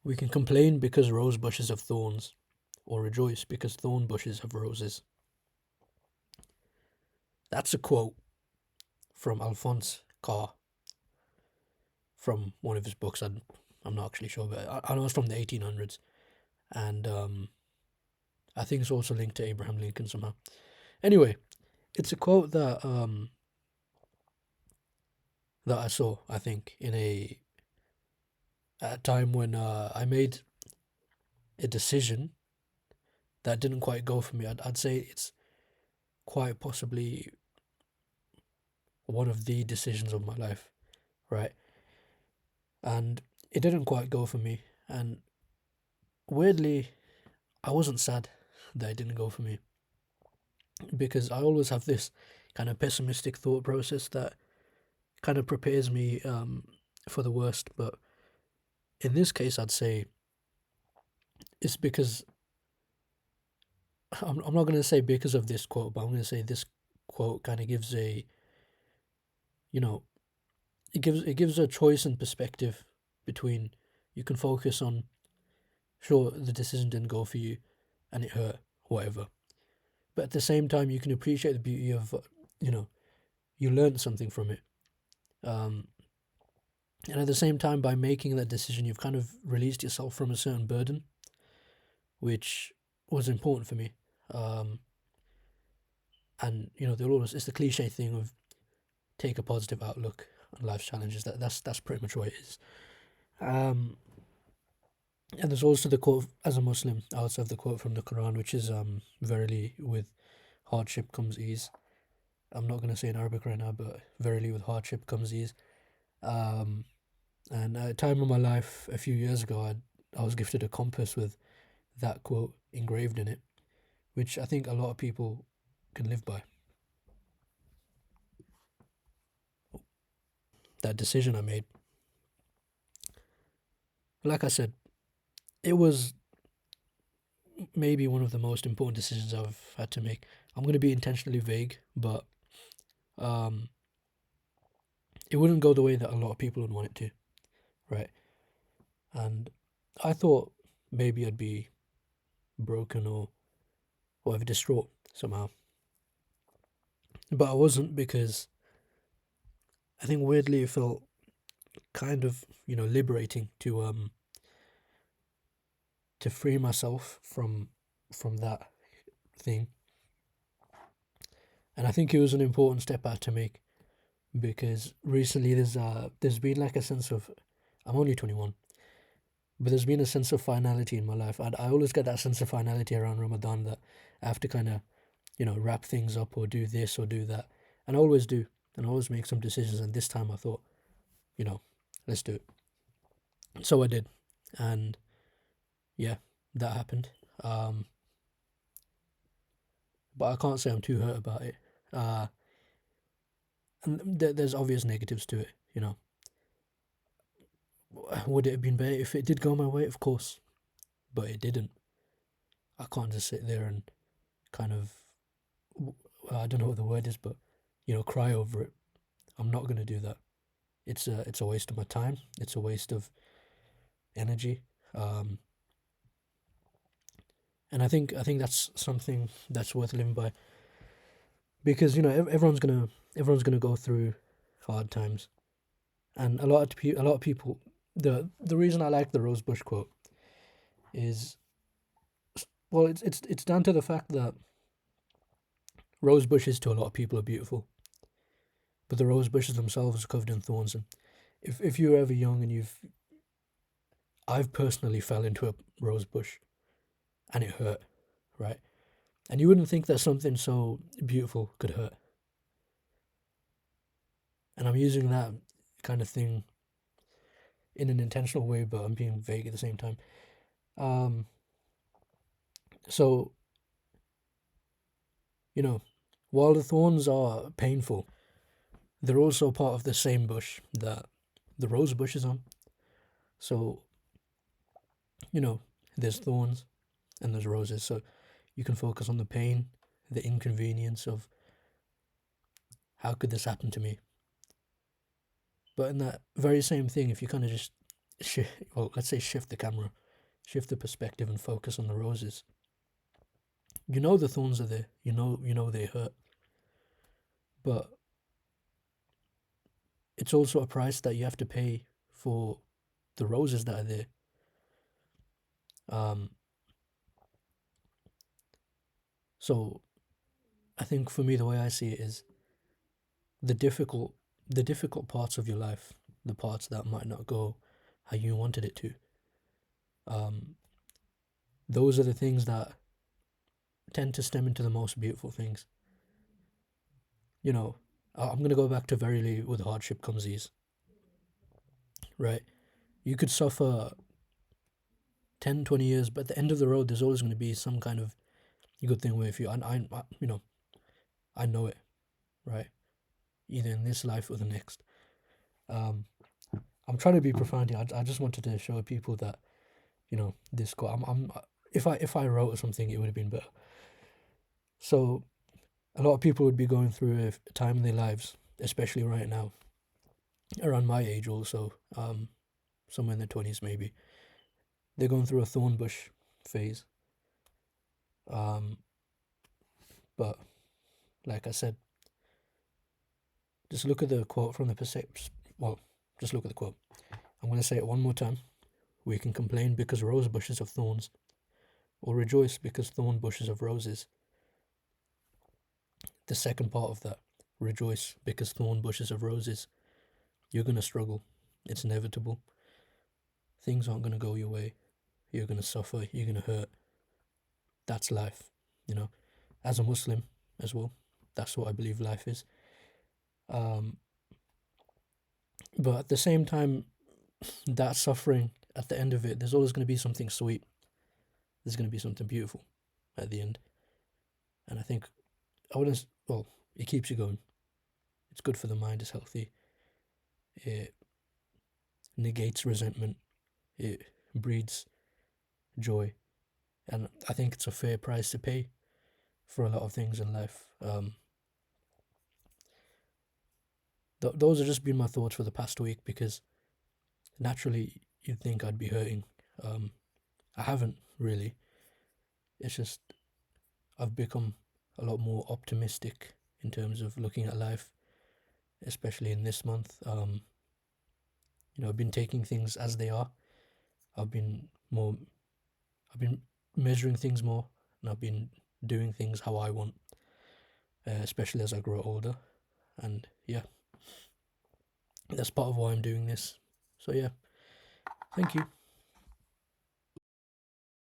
We can complain because rose bushes have thorns, or rejoice because thorn bushes have roses. That's a quote from Alphonse Carr from one of his books. I'm not actually sure, but I know it's from the 1800s, and I think it's also linked to Abraham Lincoln somehow. Anyway, it's a quote that I saw, I think, at a time when I made a decision that didn't quite go for me. I'd say it's quite possibly one of the decisions of my life, right? And it didn't quite go for me. And weirdly, I wasn't sad that it didn't go for me, because I always have this kind of pessimistic thought process that kind of prepares me for the worst. But in this case, I'd say it's because I'm not going to say because of this quote, but I'm going to say this quote kind of gives a, you know, it gives a choice and perspective between, you can focus on, sure, the decision didn't go for you and it hurt, whatever, but at the same time you can appreciate the beauty of, you learned something from it. And at the same time, by making that decision, you've kind of released yourself from a certain burden, which was important for me. And it's the cliche thing of take a positive outlook on life's challenges. That's pretty much what it is. And there's also the quote, as a Muslim, I also have the quote from the Quran, which is verily with hardship comes ease. I'm not going to say in Arabic right now, but verily with hardship comes ease. And at a time in my life a few years ago, I was gifted a compass with that quote engraved in it, which I think a lot of people can live by. That decision I made, like I said, it was maybe one of the most important decisions I've had to make. I'm going to be intentionally vague, but it wouldn't go the way that a lot of people would want it to, right? And I thought maybe I'd be broken or whatever, distraught somehow. But I wasn't, because I think weirdly it felt kind of, liberating to free myself from that thing. And I think it was an important step I had to make, because recently there's been like a sense of, I'm only 21, but there's been a sense of finality in my life. I always get that sense of finality around Ramadan, that I have to kind of, wrap things up or do this or do that. And I always do. And I always make some decisions. And this time I thought, let's do it. So I did. And yeah, that happened. But I can't say I'm too hurt about it. And there's obvious negatives to it, Would it have been better if it did go my way? Of course. But it didn't. I can't just sit there and kind of, I don't know what the word is, but, cry over it. I'm not going to do that. It's a waste of my time. It's a waste of energy. And I think that's something that's worth living by, because everyone's gonna go through hard times, and a lot of people. The reason I like the rosebush quote is, well, it's down to the fact that rose bushes to a lot of people are beautiful, but the rose bushes themselves are covered in thorns. And if you're ever young and I've personally fell into a rose bush, and it hurt, right? And you wouldn't think that something so beautiful could hurt. And I'm using that kind of thing in an intentional way, but I'm being vague at the same time. So, while the thorns are painful, they're also part of the same bush that the rose bush is on. So, there's thorns and there's roses. So you can focus on the pain, the inconvenience of, how could this happen to me? But in that very same thing, if you kind of just well, let's say shift the camera, shift the perspective, and focus on the roses. You know the thorns are there. You know they hurt, but it's also a price that you have to pay for the roses that are there. Um, so I think for me, the way I see it is the difficult, the difficult parts of your life, the parts that might not go how you wanted it to. Um, those are the things that tend to stem into the most beautiful things. You know, I'm gonna go back to verily with hardship comes ease, right? You could suffer 10, 20 years, but at the end of the road, there's always going to be some kind of good thing with you. And I know it, right? Either in this life or the next. Um, I'm trying to be profound here. I just wanted to show people that, this quote. If I wrote something, it would have been better. So, a lot of people would be going through a time in their lives, especially right now, around my age also, somewhere in their 20s maybe. They're going through a thorn bush phase. But like I said, just look at the quote from the perception. Well, just look at the quote. I'm going to say it one more time. We can complain because rose bushes have thorns, or rejoice because thorn bushes have roses. The second part of that, rejoice because thorn bushes have roses. You're going to struggle. It's inevitable. Things aren't going to go your way. You're going to suffer. You're going to hurt. That's life, As a Muslim as well, that's what I believe life is. But at the same time, that suffering, at the end of it, there's always going to be something sweet. There's going to be something beautiful at the end. And I think, it keeps you going. It's good for the mind, it's healthy. It negates resentment. It breeds joy. And I think it's a fair price to pay for a lot of things in life. Those have just been my thoughts for the past week, because naturally you'd think I'd be hurting. I haven't really. It's just I've become a lot more optimistic in terms of looking at life, especially in this month. I've been taking things as they are. I've been measuring things more, and I've been doing things how I want, especially as I grow older. And yeah, that's part of why I'm doing this. So yeah, thank you.